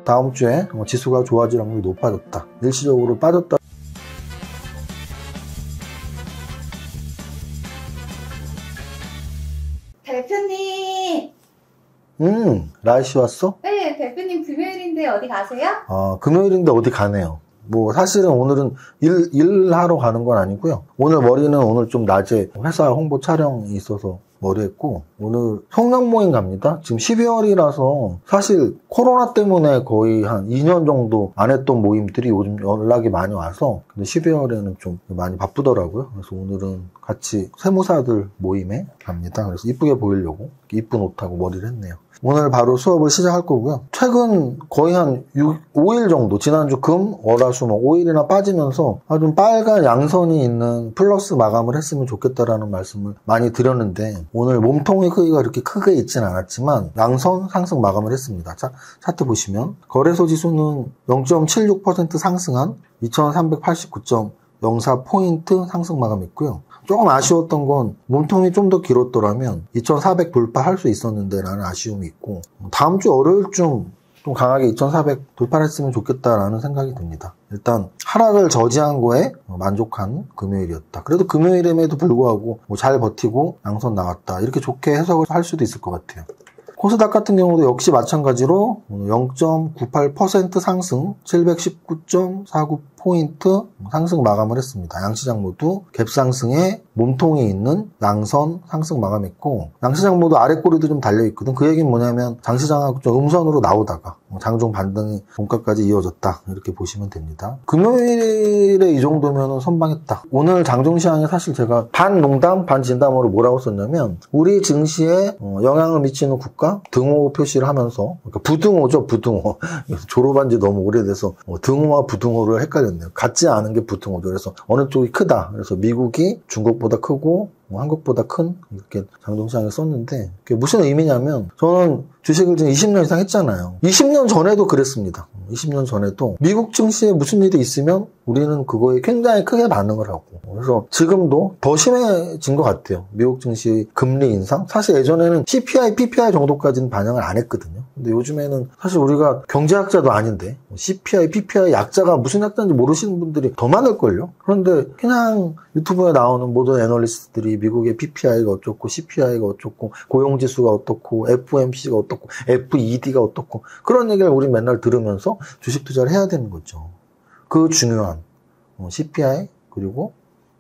다음 주에 지수가 좋아질 확률이 높아졌다. 일시적으로 빠졌다. 대표님. 라이씨 왔어? 네, 대표님 금요일인데 어디 가세요? 금요일인데 어디 가네요. 뭐 사실은 오늘은 일하러 가는 건 아니고요. 오늘 머리는 오늘 좀 낮에 회사 홍보 촬영이 있어서 머리 했고, 오늘 성남 모임 갑니다. 지금 12월이라서 사실 코로나 때문에 거의 한 2년 정도 안 했던 모임들이 요즘 연락이 많이 와서, 근데 12월에는 좀 많이 바쁘더라고요. 그래서 오늘은 같이 세무사들 모임에 갑니다. 그래서 이쁘게 보이려고 이쁜 옷하고 머리를 했네요. 오늘 바로 수업을 시작할 거고요. 최근 거의 한 5일 정도, 지난주 금, 월화수목 5일이나 빠지면서 아주 빨간 양선이 있는 플러스 마감을 했으면 좋겠다라는 말씀을 많이 드렸는데, 오늘 몸통의 크기가 그렇게 크게 있진 않았지만 양선 상승 마감을 했습니다. 자, 차트 보시면 거래소 지수는 0.76% 상승한 2389.04포인트 상승 마감했고요. 조금 아쉬웠던 건 몸통이 좀 더 길었더라면 2400 돌파할 수 있었는데 라는 아쉬움이 있고, 다음 주 월요일쯤 좀 강하게 2400 돌파했으면 좋겠다라는 생각이 듭니다. 일단 하락을 저지한 거에 만족한 금요일이었다. 그래도 금요일임에도 불구하고 잘 버티고 양선 나갔다. 이렇게 좋게 해석을 할 수도 있을 것 같아요. 코스닥 같은 경우도 역시 마찬가지로 0.98% 상승 719.49포인트 상승 마감을 했습니다. 양시장 모두 갭상승에 몸통이 있는 양선 상승 마감했고, 양시장 모두 아랫꼬리도 좀 달려있거든. 그 얘기는 뭐냐면 장시장하고 좀 음선으로 나오다가 장중 반등이 종가까지 이어졌다, 이렇게 보시면 됩니다. 금요일에 이 정도면 선방했다. 오늘 장중시장에 사실 제가 반 농담 반 진담으로 뭐라고 썼냐면, 우리 증시에 영향을 미치는 국가 등호 표시를 하면서, 그러니까 부등호죠, 부등호. 졸업한 지 너무 오래돼서 등호와 부등호를 헷갈렸네요. 같지 않은 게 부등호죠. 그래서 어느 쪽이 크다. 그래서 미국이 중국보다 크고 한국보다 큰, 이렇게 장중시장에 썼는데, 그게 무슨 의미냐면, 저는 주식을 지금 20년 이상 했잖아요. 20년 전에도 그랬습니다. 20년 전에도 미국 증시에 무슨 일이 있으면 우리는 그거에 굉장히 크게 반응을 하고, 그래서 지금도 더 심해진 것 같아요. 미국 증시 금리 인상. 사실 예전에는 CPI, PPI 정도까지는 반영을 안 했거든요. 근데 요즘에는 사실 우리가 경제학자도 아닌데 CPI, PPI 약자가 무슨 약자인지 모르시는 분들이 더 많을걸요. 그런데 그냥 유튜브에 나오는 모든 애널리스트들이 미국의 PPI가 어쩌고, CPI가 어쩌고, 고용지수가 어떻고, FOMC가 어떻고, FED가 어떻고, 그런 얘기를 우리 맨날 들으면서 주식 투자를 해야 되는 거죠. 그 중요한 CPI 그리고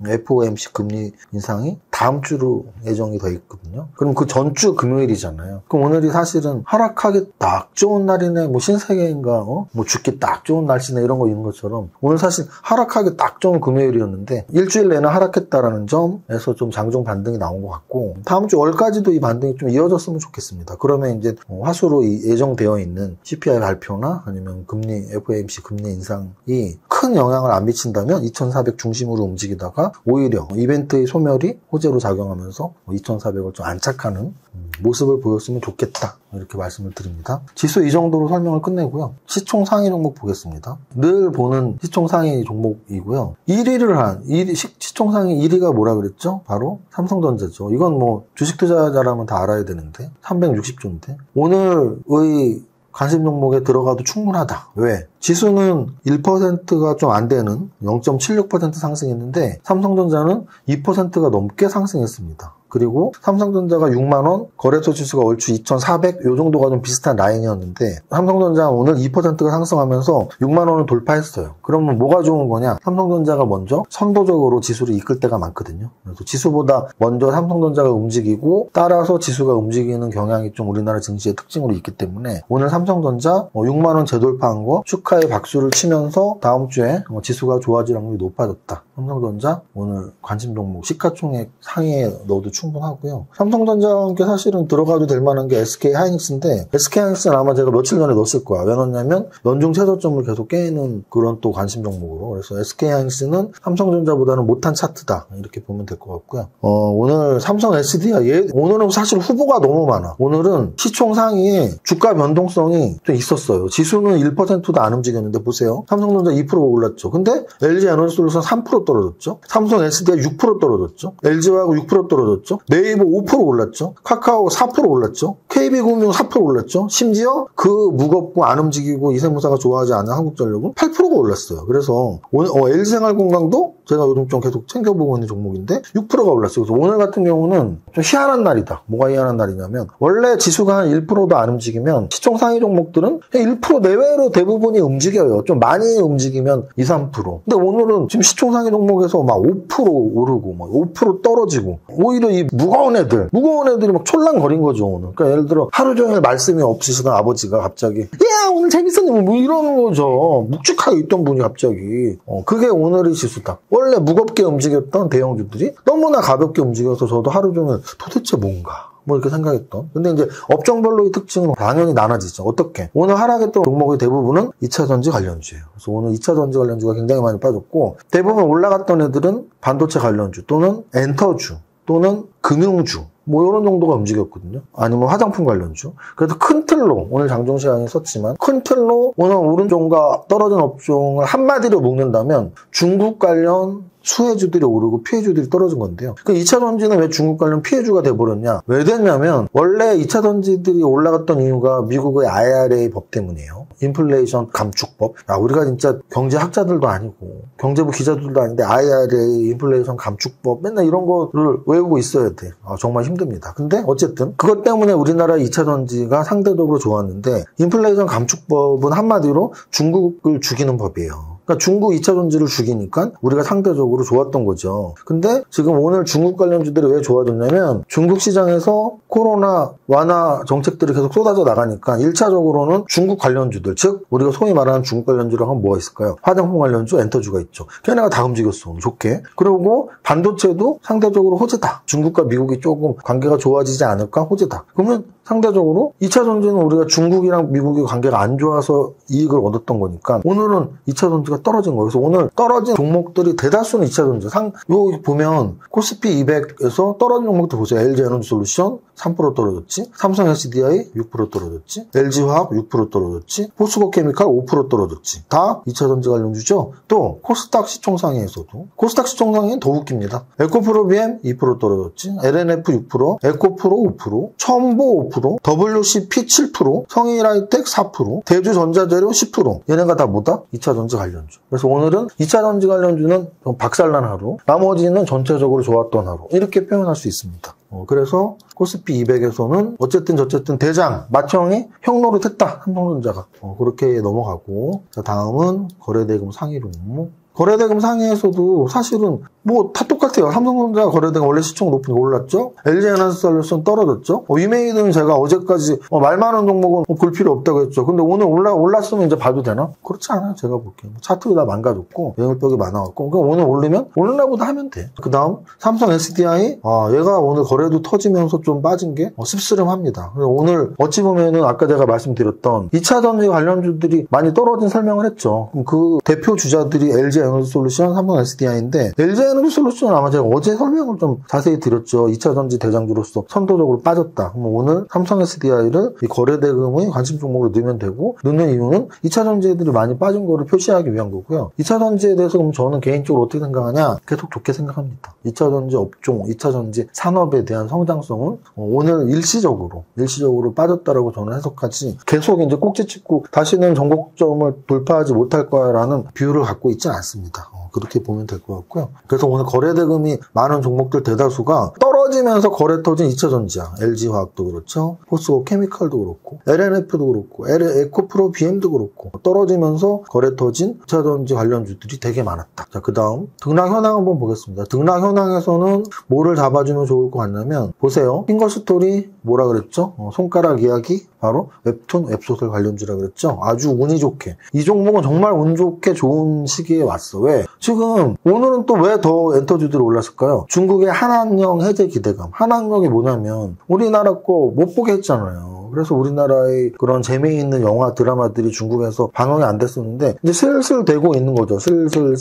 FOMC 금리 인상이 다음 주로 예정이 돼 있거든요. 그럼 그 전주 금요일이잖아요. 그럼 오늘이 사실은 하락하기 딱 좋은 날이네, 뭐 신세계인가, 뭐 죽기 딱 좋은 날씨네, 이런 거 있는 것처럼 오늘 사실 하락하기 딱 좋은 금요일이었는데 일주일 내내 하락했다라는 점에서 좀 장중 반등이 나온 것 같고, 다음 주 월까지도 이 반등이 좀 이어졌으면 좋겠습니다. 그러면 이제 화수로 예정되어 있는 CPI 발표나 아니면 금리, FOMC 금리 인상이 큰 영향을 안 미친다면 2400 중심으로 움직이다가 오히려 이벤트의 소멸이 호재로 작용하면서 2400을 좀 안착하는 모습을 보였으면 좋겠다, 이렇게 말씀을 드립니다. 지수 이 정도로 설명을 끝내고요. 시총 상위 종목 보겠습니다. 늘 보는 시총 상위 종목이고요. 1위를 한 시총 상위 1위가 뭐라 그랬죠? 바로 삼성전자죠. 이건 뭐 주식 투자자라면 다 알아야 되는데 360조인데 오늘의 관심 종목에 들어가도 충분하다. 왜? 지수는 1%가 좀 안 되는 0.76% 상승했는데 삼성전자는 2%가 넘게 상승했습니다. 그리고 삼성전자가 6만원, 거래소 지수가 얼추 2400, 요 정도가 좀 비슷한 라인이었는데 삼성전자가 오늘 2%가 상승하면서 6만원을 돌파했어요. 그러면 뭐가 좋은 거냐? 삼성전자가 먼저 선도적으로 지수를 이끌 때가 많거든요. 그래서 지수보다 먼저 삼성전자가 움직이고 따라서 지수가 움직이는 경향이 좀 우리나라 증시의 특징으로 있기 때문에 오늘 삼성전자 6만원 재돌파한 거 축하의 박수를 치면서 다음 주에 지수가 좋아질 확률이 높아졌다. 삼성전자 오늘 관심 종목 시가총액 상위에 넣어도 충분하고요. 삼성전자와 함께 사실은 들어가도 될 만한 게 SK하이닉스인데 SK하이닉스는 아마 제가 며칠 전에 넣었을 거야. 왜 넣었냐면 연중 최저점을 계속 깨는 그런 또 관심 종목으로. 그래서 SK하이닉스는 삼성전자보다는 못한 차트다, 이렇게 보면 될 것 같고요. 오늘 삼성 SDI 오늘은 사실 후보가 너무 많아. 오늘은 시총 상위에 주가 변동성이 좀 있었어요. 지수는 1%도 안 움직였는데 보세요. 삼성전자 2% 올랐죠. 근데 LG 에너지솔루션 3% 떨어졌죠. 삼성 SDI 6% 떨어졌죠. LG화학 6% 떨어졌죠. 네이버 5% 올랐죠. 카카오 4% 올랐죠. KB금융 4% 올랐죠. 심지어 그 무겁고 안 움직이고 이세무사가 좋아하지 않은 한국전력은 8%가 올랐어요. 그래서 오늘 LG생활건강도 제가 요즘 좀 계속 챙겨보고 있는 종목인데 6%가 올랐어요. 그래서 오늘 같은 경우는 좀 희한한 날이다. 뭐가 희한한 날이냐면 원래 지수가 한 1%도 안 움직이면 시총 상위 종목들은 1% 내외로 대부분이 움직여요. 좀 많이 움직이면 2, 3%. 근데 오늘은 지금 시총 상위 종목에서 막 5% 오르고 막 5% 떨어지고 오히려 이 무거운 애들이 막 촐랑거린 거죠. 오늘. 그러니까 예를 들어 하루 종일 말씀이 없으시던 아버지가 갑자기 야 오늘 재밌었네 뭐 이러는 거죠. 묵직하게 있던 분이 갑자기 그게 오늘의 지수다. 원래 무겁게 움직였던 대형주들이 너무나 가볍게 움직여서 저도 하루 종일 도대체 뭔가 뭐 이렇게 생각했던. 근데 이제 업종별로의 특징은 당연히 나눠지죠. 어떻게? 오늘 하락했던 종목의 대부분은 2차전지 관련주예요. 그래서 오늘 2차전지 관련주가 굉장히 많이 빠졌고 대부분 올라갔던 애들은 반도체 관련주 또는 엔터주 또는 금융주 뭐 이런 정도가 움직였거든요. 아니면 화장품 관련주. 그래서 큰 틀로 오늘 장중 시간에 썼지만 큰 틀로 오늘 오른쪽과 떨어진 업종을 한마디로 묶는다면 중국 관련 수혜주들이 오르고 피해주들이 떨어진 건데요. 그 2차전지는 왜 중국 관련 피해주가 돼버렸냐? 왜 됐냐면 원래 2차전지들이 올라갔던 이유가 미국의 IRA 법 때문이에요. 인플레이션 감축법. 우리가 진짜 경제학자들도 아니고 경제부 기자들도 아닌데 IRA, 인플레이션 감축법 맨날 이런 거를 외우고 있어야 돼. 정말 힘듭니다. 근데 어쨌든 그것 때문에 우리나라 2차전지가 상대적으로 좋았는데 인플레이션 감축법은 한마디로 중국을 죽이는 법이에요. 그러니까 중국 2차전지를 죽이니까 우리가 상대적으로 좋았던 거죠. 근데 지금 오늘 중국 관련주들이 왜 좋아졌냐면 중국 시장에서 코로나 완화 정책들이 계속 쏟아져 나가니까 1차적으로는 중국 관련주들, 즉 우리가 소위 말하는 중국 관련주를 하면 뭐가 있을까요? 화장품 관련주, 엔터주가 있죠. 걔네가 다 움직였어. 좋게. 그리고 반도체도 상대적으로 호재다. 중국과 미국이 조금 관계가 좋아지지 않을까? 호재다. 그러면 상대적으로 2차전지는 우리가 중국이랑 미국이 관계가 안 좋아서 이익을 얻었던 거니까 오늘은 2차전지가 떨어진 거예요. 그래서 오늘 떨어진 종목들이 대다수는 2차전지. 여기 보면 코스피 200에서 떨어진 종목들 보세요. LG에너지솔루션 3% 떨어졌지. 삼성 SDI 6% 떨어졌지. LG화학 6% 떨어졌지. 포스코케미칼 5% 떨어졌지. 다 2차전지 관련주죠. 또 코스닥 시총상위에서도 코스닥 시총상위는 더 웃깁니다. 에코프로비엠 2% 떨어졌지. LNF 6%, 에코프로 5%, 첨보 5%, WCP 7%, 성일하이텍 4%, 대주전자재료 10%. 얘네가 다 뭐다? 2차전지 관련주. 그래서 오늘은 2차전지 관련주는 좀 박살난 하루, 나머지는 전체적으로 좋았던 하루. 이렇게 표현할 수 있습니다. 그래서 코스피 200에서는 어쨌든 대장, 맏형이 형노릇했다. 삼성전자가. 그렇게 넘어가고. 자, 다음은 거래대금 상위 종목. 거래대금 상위에서도 사실은 뭐 다 똑같아요. 삼성전자 거래대금 원래 시총 높으니까 올랐죠. LG에너지솔루션 떨어졌죠. 이메일은 제가 어제까지 말 많은 종목은 볼 필요 없다고 했죠. 근데 오늘 올랐으면 이제 봐도 되나? 그렇지 않아요. 제가 볼게요. 차트도 다 망가졌고 매물벽이 많아갖고 그럼 오늘 오르면 오르나 보다 하면 돼. 그 다음 삼성 SDI 얘가 오늘 거래도 터지면서 좀 빠진 게 씁쓸합니다. 오늘 어찌 보면은 아까 제가 말씀드렸던 2차전지 관련주들이 많이 떨어진 설명을 했죠. 그럼 그 대표 주자들이 LG에너지솔루션, 삼성 SDI인데 LG에너지솔루션은 아마 제가 어제 설명을 좀 자세히 드렸죠. 2차전지 대장주로서 선도적으로 빠졌다. 그럼 오늘 삼성 SDI를 이 거래대금의 관심 종목으로 넣으면 되고 넣는 이유는 2차전지 애들이 많이 빠진 거를 표시하기 위한 거고요. 2차전지에 대해서 그럼 저는 개인적으로 어떻게 생각하냐? 계속 좋게 생각합니다. 2차전지 업종, 2차전지 산업에 대한 성장성은 오늘 일시적으로 빠졌다라고 저는 해석하지 계속 이제 꼭지 찍고 다시는 전고점을 돌파하지 못할 거야라는 비율을 갖고 있지 않습니다. 그렇게 보면 될 것 같고요. 그래서 오늘 거래대금이 많은 종목들 대다수가 떨어지면서 거래 터진 2차전지야. LG화학도 그렇죠. 포스코케미칼도 그렇고 LNF도 그렇고 에코프로 BM도 그렇고 떨어지면서 거래 터진 2차전지 관련주들이 되게 많았다. 자, 그 다음 등락 현황 한번 보겠습니다. 등락 현황에서는 뭐를 잡아주면 좋을 것 같냐면 보세요. 핑거스토리 뭐라 그랬죠? 손가락 이야기 바로 웹툰, 웹소설 관련주라 그랬죠. 아주 운이 좋게. 이 종목은 정말 운 좋게 좋은 시기에 왔어. 왜? 지금 오늘은 또 왜 더 엔터주들이 올랐을까요? 중국의 한한령 해제 기대감. 하나 능력이 뭐냐면 우리나라 거 못 보게 했잖아요. 그래서 우리나라의 그런 재미있는 영화, 드라마들이 중국에서 방영이 안 됐었는데 이제 슬슬 되고 있는 거죠. 슬슬.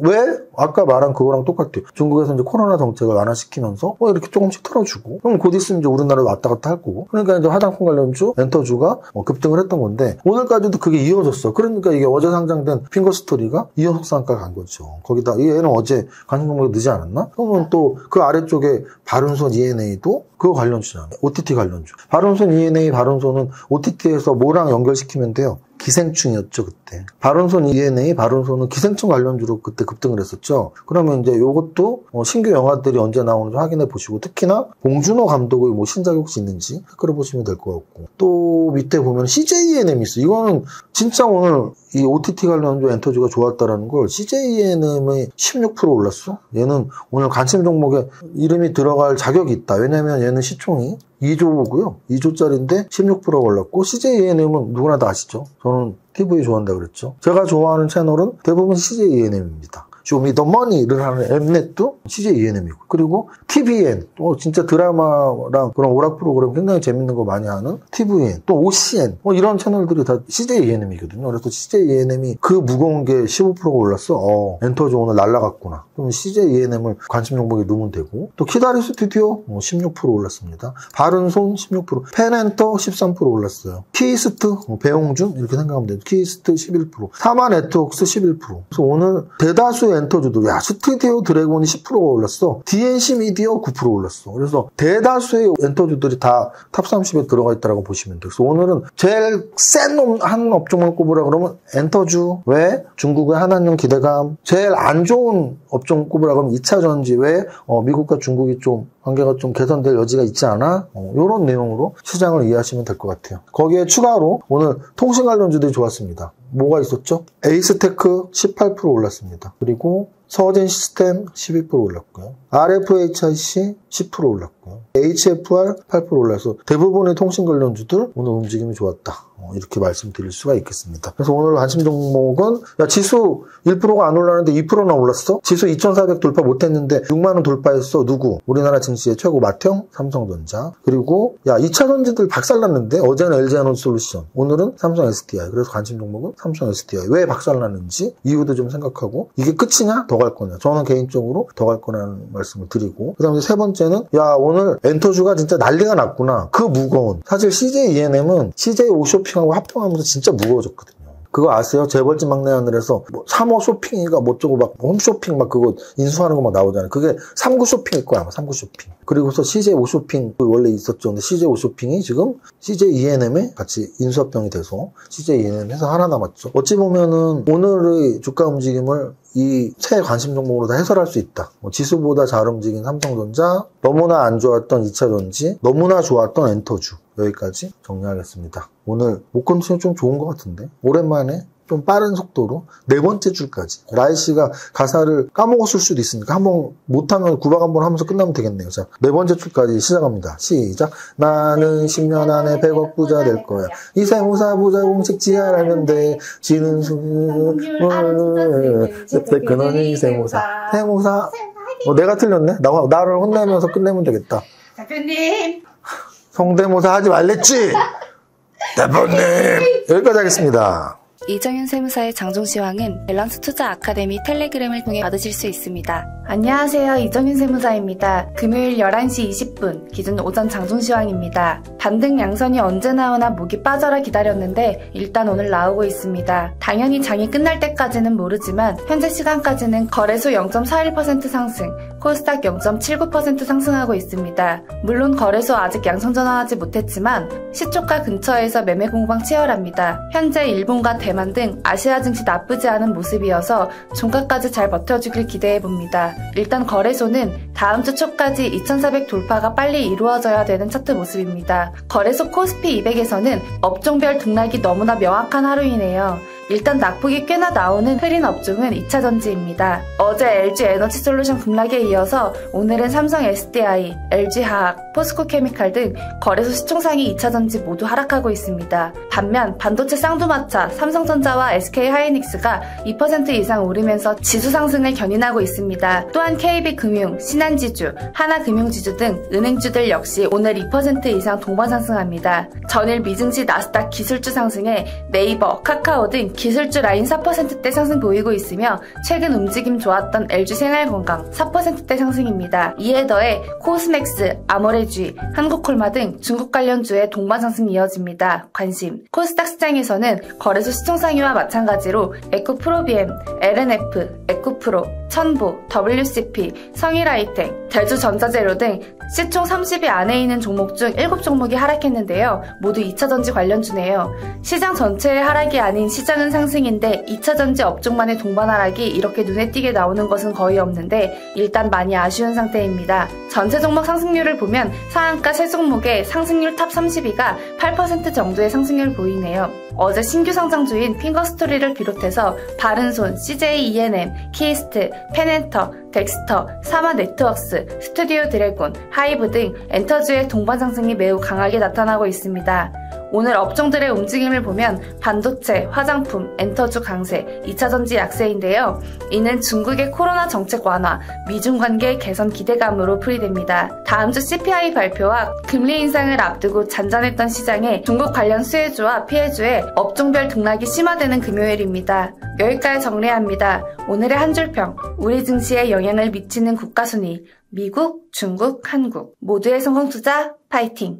왜? 아까 말한 그거랑 똑같아요. 중국에서 이제 코로나 정책을 완화시키면서 이렇게 조금씩 틀어주고 그럼 곧 있으면 이제 우리나라로 왔다 갔다 할 거고 그러니까 이제 화장품 관련주, 엔터주가 급등을 했던 건데 오늘까지도 그게 이어졌어. 그러니까 이게 어제 상장된 핑거스토리가 2연속 상한가 간 거죠. 거기다 얘는 어제 관심 종목이 늦지 않았나? 그러면 또 그 아래쪽에 바른손 ENA도 그거 관련주잖아요. OTT 관련주. 바른손 ENA, 바른손은 OTT에서 뭐랑 연결시키면 돼요? 기생충이었죠, 그때. 바른손 ENA, 바른손은 기생충 관련주로 그때 급등을 했었죠. 그러면 이제 요것도 신규 영화들이 언제 나오는지 확인해 보시고, 특히나 봉준호 감독의 뭐 신작이 혹시 있는지 댓글을 보시면 될 것 같고. 또 밑에 보면 CJENM이 있어. 이거는 진짜 오늘 이 OTT 관련주 엔터주가 좋았다라는 걸 CJENM이 16% 올랐어. 얘는 오늘 관심 종목에 이름이 들어갈 자격이 있다. 왜냐면 얘는 시총이 2조고요. 2조짜리인데 16%가 올랐고 CJENM은 누구나 다 아시죠? 저는 TV 좋아한다고 그랬죠. 제가 좋아하는 채널은 대부분 CJENM입니다. 쇼미더머니를 하는 엠넷도 CJENM이고 그리고 TVN 진짜 드라마랑 그런 오락 프로그램 굉장히 재밌는 거 많이 하는 TVN 또 OCN 이런 채널들이 다 CJENM이거든요. 그래서 CJENM이 그 무거운 게 15%가 올랐어. 엔터주 오늘 날라갔구나. 그럼 CJENM을 관심 종목에 넣으면 되고 또 키다리 스튜디오 16% 올랐습니다. 바른손 16% 펜엔터 13% 올랐어요. 키이스트 배용준 이렇게 생각하면 돼요. 키이스트 11% 사마 네트워크스 11% 그래서 오늘 대다수의 엔터주들 스튜디오 드래곤이 10%가 올랐어. DNC 미디어 9% 올랐어. 그래서 대다수의 엔터주들이 다 탑 30에 들어가 있다고 보시면 돼요. 그래서 오늘은 제일 센 한 업종을 꼽으라 그러면 엔터주. 왜? 중국의 한한령 기대감. 제일 안 좋은 업종 꼽으라 그러면 2차 전지. 왜? 미국과 중국이 좀 관계가 좀 개선될 여지가 있지 않아? 이런 내용으로 시장을 이해하시면 될 것 같아요. 거기에 추가로 오늘 통신 관련주들이 좋았습니다. 뭐가 있었죠? 에이스테크 18% 올랐습니다. 그리고 서진 시스템 12% 올랐고요. RFHIC 10% 올랐고요. HFR 8% 올라서 대부분의 통신 관련주들 오늘 움직임이 좋았다. 이렇게 말씀드릴 수가 있겠습니다. 그래서 오늘 관심 종목은 지수 1%가 안 올랐는데 2%나 올랐어? 지수 2400 돌파 못했는데 6만원 돌파했어. 누구? 우리나라 증시의 최고 맏형 삼성전자. 그리고 2차 전지들 박살났는데 어제는 LG에너지솔루션 오늘은 삼성 SDI. 그래서 관심 종목은 삼성 SDI. 왜 박살났는지 이유도 좀 생각하고 이게 끝이냐? 더 갈 거냐? 저는 개인적으로 더 갈 거라는 말씀을 드리고 그 다음에 세 번째는 오늘 엔터주가 진짜 난리가 났구나. 그 무거운 사실 CJENM은 CJ 오쇼핑하고 합병하면서 진짜 무거워졌거든요. 그거 아세요? 재벌집 막내 하늘에서 3호 쇼핑이가 뭐저고 막 홈쇼핑 막 그거 인수하는 거 막 나오잖아요. 그게 3구 쇼핑일 거야 아마 3구 쇼핑. 그리고서 CJ 오쇼핑 원래 있었죠. 근데 CJ 오쇼핑이 지금 CJENM에 같이 인수합병이 돼서 CJENM에서 하나 남았죠. 어찌 보면은 오늘의 주가 움직임을 이 새 관심 종목으로 다 해설할 수 있다. 지수보다 잘 움직인 삼성전자, 너무나 안 좋았던 2차전지, 너무나 좋았던 엔터주. 여기까지 정리하겠습니다. 오늘 목금치는 좀 좋은 것 같은데 오랜만에 좀 빠른 속도로 네 번째 줄까지 라이씨가 가사를 까먹었을 수도 있으니까 한번 못하면 구박 한번 하면서 끝나면 되겠네요. 자, 네 번째 줄까지 시작합니다. 시작. 나는 10년 안에 100억 부자 될 거야. 이세무사 부자 공식 지하라면 돼. 지는 수는 그너니 이세무사. 세무사. 내가 틀렸네. 나를 혼내면서 끝내면 되겠다. 대표님. 성대모사 하지 말랬지? 대표님. 여기까지 하겠습니다. 이정윤 세무사의 장종시황은 밸런스 투자 아카데미 텔레그램을 통해 받으실 수 있습니다. 안녕하세요. 이정윤 세무사입니다. 금요일 11시 20분 기준 오전 장종시황입니다. 반등 양선이 언제 나오나 목이 빠져라 기다렸는데 일단 오늘 나오고 있습니다. 당연히 장이 끝날 때까지는 모르지만 현재 시간까지는 거래소 0.41% 상승, 코스닥 0.79% 상승하고 있습니다. 물론 거래소 아직 양성 전환하지 못했지만 시초가 근처에서 매매 공방 치열합니다. 현재 일본과 대만 등 아시아 증시 나쁘지 않은 모습이어서 종가까지 잘 버텨주길 기대해봅니다. 일단 거래소는 다음 주 초까지 2400 돌파가 빨리 이루어져야 되는 차트 모습입니다. 거래소 코스피 200에서는 업종별 등락이 너무나 명확한 하루이네요. 일단 낙폭이 꽤나 나오는 흐린 업종은 2차전지입니다. 어제 LG 에너지솔루션 급락에 이어서 오늘은 삼성 SDI, LG화학, 포스코케미칼 등 거래소 시총상위 2차전지 모두 하락하고 있습니다. 반면 반도체 쌍두마차 삼성전자와 SK하이닉스가 2% 이상 오르면서 지수 상승을 견인하고 있습니다. 또한 KB금융, 신한지주, 하나금융지주 등 은행주들 역시 오늘 2% 이상 동반 상승합니다. 전일 미증시 나스닥 기술주 상승에 네이버, 카카오 등 기술주 라인 4%대 상승 보이고 있으며 최근 움직임 좋았던 LG생활건강 4%대 상승입니다. 이에 더해 코스맥스, 아모레쥐, 한국콜마 등 중국 관련주의 동반 상승이 이어집니다. 관심. 코스닥 시장에서는 거래소 시총상위와 마찬가지로 에코프로비엠, LNF, 에코프로, 천보, WCP, 성일하이텍, 대주전자재료 등 시총 30위 안에 있는 종목 중 7종목이 하락했는데요. 모두 2차전지 관련주네요. 시장 전체의 하락이 아닌 시장은 상승인데 2차전지 업종만의 동반 하락이 이렇게 눈에 띄게 나오는 것은 거의 없는데 일단 많이 아쉬운 상태입니다. 전체 종목 상승률을 보면 상한가 세 종목의 상승률 탑 30위가 8% 정도의 상승률을 보이네요. 어제 신규 상장주인 핑거스토리를 비롯해서 바른손, CJ E&M, 키스트, 펜엔터, 덱스터, 사마네트웍스, 스튜디오 드래곤, 하이브 등 엔터주의 동반 상승이 매우 강하게 나타나고 있습니다. 오늘 업종들의 움직임을 보면 반도체, 화장품, 엔터주 강세, 2차전지 약세인데요. 이는 중국의 코로나 정책 완화, 미중 관계 개선 기대감으로 풀이됩니다. 다음 주 CPI 발표와 금리 인상을 앞두고 잔잔했던 시장에 중국 관련 수혜주와 피해주의 업종별 등락이 심화되는 금요일입니다. 여기까지 정리합니다. 오늘의 한 줄평, 우리 증시에 영향을 미치는 국가순위, 미국, 중국, 한국 모두의 성공투자 파이팅!